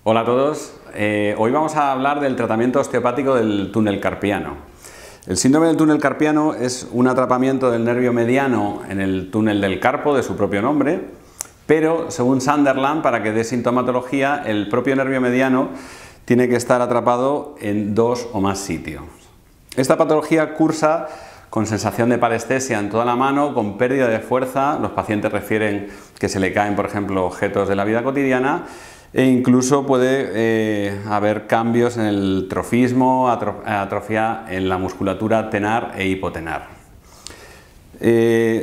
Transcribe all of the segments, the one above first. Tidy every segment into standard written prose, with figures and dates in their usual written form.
Hola a todos, hoy vamos a hablar del tratamiento osteopático del túnel carpiano. El síndrome del túnel carpiano es un atrapamiento del nervio mediano en el túnel del carpo, de su propio nombre, pero según Sunderland, para que dé sintomatología, el propio nervio mediano tiene que estar atrapado en 2 o más sitios. Esta patología cursa con sensación de parestesia en toda la mano, con pérdida de fuerza. Los pacientes refieren que se le caen, por ejemplo, objetos de la vida cotidiana, e incluso puede haber cambios en el trofismo, atrofia en la musculatura tenar e hipotenar.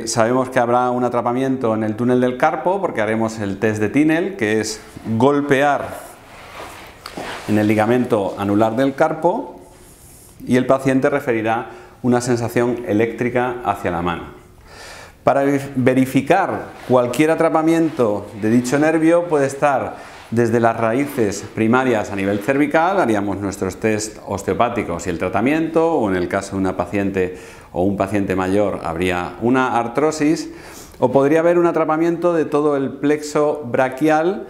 Sabemos que habrá un atrapamiento en el túnel del carpo porque haremos el test de Tinel, que es golpear en el ligamento anular del carpo, y el paciente referirá una sensación eléctrica hacia la mano. Para verificar cualquier atrapamiento de dicho nervio puede estar desde las raíces primarias a nivel cervical, haríamos nuestros test osteopáticos y el tratamiento, o en el caso de una paciente o un paciente mayor habría una artrosis, o podría haber un atrapamiento de todo el plexo braquial,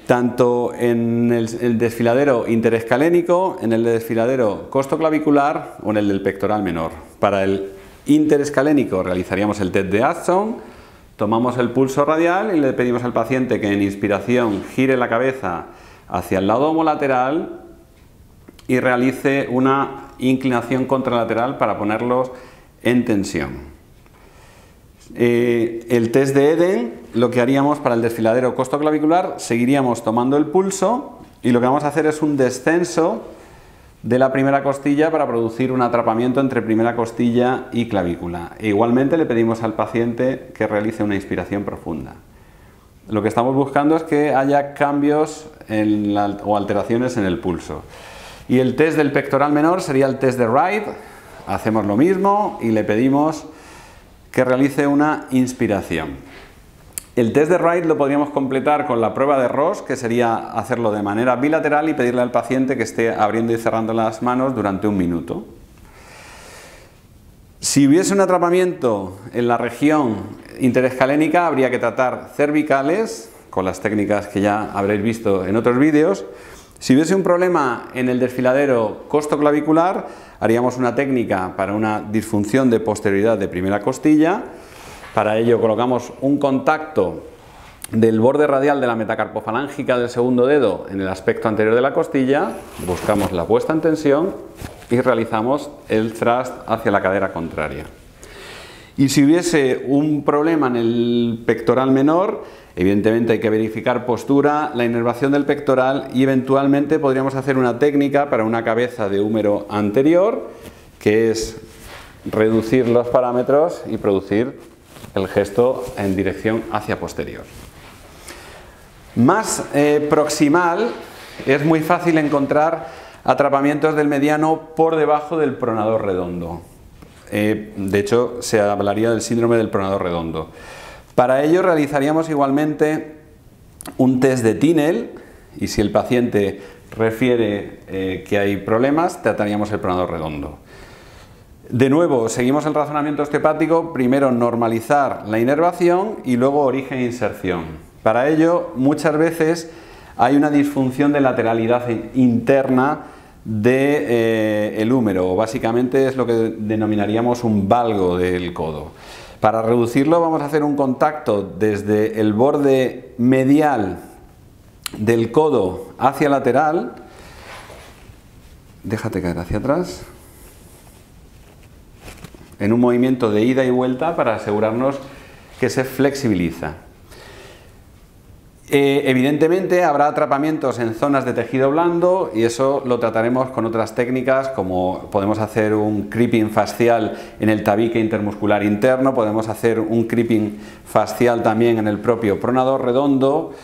tanto en el desfiladero interescalénico, en el desfiladero costoclavicular o en el del pectoral menor. Para el interescalénico realizaríamos el test de Addison. Tomamos el pulso radial y le pedimos al paciente que en inspiración gire la cabeza hacia el lado homolateral y realice una inclinación contralateral para ponerlos en tensión. El test de Eden, lo que haríamos para el desfiladero costoclavicular, seguiríamos tomando el pulso y lo que vamos a hacer es un descenso de la primera costilla para producir un atrapamiento entre primera costilla y clavícula. E igualmente le pedimos al paciente que realice una inspiración profunda. Lo que estamos buscando es que haya cambios o alteraciones en el pulso. Y el test del pectoral menor sería el test de Wright. Hacemos lo mismo y le pedimos que realice una inspiración. El test de Wright lo podríamos completar con la prueba de Ross, que sería hacerlo de manera bilateral y pedirle al paciente que esté abriendo y cerrando las manos durante 1 minuto. Si hubiese un atrapamiento en la región interescalénica, habría que tratar cervicales, con las técnicas que ya habréis visto en otros vídeos. Si hubiese un problema en el desfiladero costoclavicular, haríamos una técnica para una disfunción de posterioridad de primera costilla. Para ello colocamos un contacto del borde radial de la metacarpofalángica del segundo dedo en el aspecto anterior de la costilla, buscamos la puesta en tensión y realizamos el thrust hacia la cadera contraria. Y si hubiese un problema en el pectoral menor, evidentemente hay que verificar postura, la inervación del pectoral y eventualmente podríamos hacer una técnica para una cabeza de húmero anterior, que es reducir los parámetros y producir el gesto en dirección hacia posterior. Más proximal, es muy fácil encontrar atrapamientos del mediano por debajo del pronador redondo. De hecho, se hablaría del síndrome del pronador redondo. Para ello realizaríamos igualmente un test de Tinel y si el paciente refiere que hay problemas, trataríamos el pronador redondo. De nuevo, seguimos el razonamiento osteopático, primero normalizar la inervación y luego origen e inserción. Para ello, muchas veces hay una disfunción de lateralidad interna del húmero, o básicamente es lo que denominaríamos un valgo del codo. Para reducirlo vamos a hacer un contacto desde el borde medial del codo hacia lateral, déjate caer hacia atrás, en un movimiento de ida y vuelta para asegurarnos que se flexibiliza. Evidentemente habrá atrapamientos en zonas de tejido blando y eso lo trataremos con otras técnicas, como podemos hacer un creeping fascial en el tabique intermuscular interno, podemos hacer un creeping fascial también en el propio pronador redondo.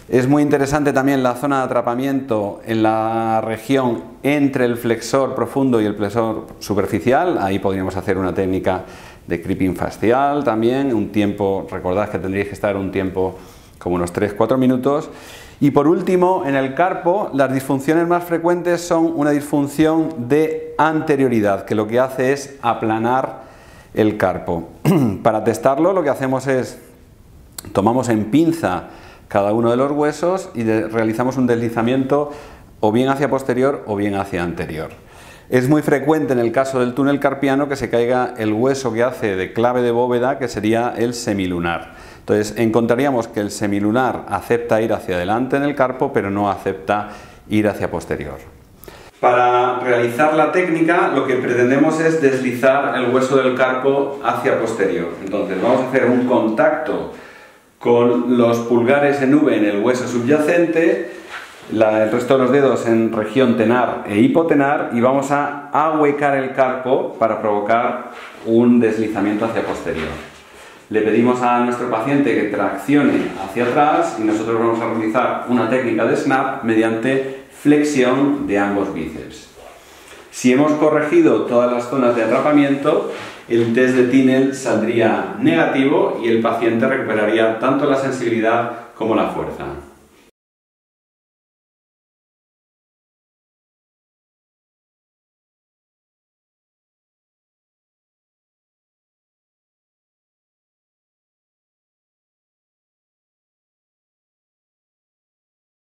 Es muy interesante también la zona de atrapamiento en la región entre el flexor profundo y el flexor superficial. Ahí podríamos hacer una técnica de creeping fascial también, un tiempo, recordad que tendríais que estar un tiempo como unos 3-4 minutos. Y por último, en el carpo, las disfunciones más frecuentes son una disfunción de anterioridad, que lo que hace es aplanar el carpo. Para testarlo, lo que hacemos es, tomamos en pinza cada uno de los huesos y realizamos un deslizamiento o bien hacia posterior o bien hacia anterior. Es muy frecuente en el caso del túnel carpiano que se caiga el hueso que hace de clave de bóveda, que sería el semilunar. Entonces encontraríamos que el semilunar acepta ir hacia adelante en el carpo, pero no acepta ir hacia posterior. Para realizar la técnica lo que pretendemos es deslizar el hueso del carpo hacia posterior. Entonces vamos a hacer un contacto con los pulgares en V en el hueso subyacente, el resto de los dedos en región tenar e hipotenar, y vamos a ahuecar el carpo para provocar un deslizamiento hacia posterior. Le pedimos a nuestro paciente que traccione hacia atrás y nosotros vamos a realizar una técnica de snap mediante flexión de ambos bíceps. Si hemos corregido todas las zonas de atrapamiento, el test de Tinel saldría negativo y el paciente recuperaría tanto la sensibilidad como la fuerza.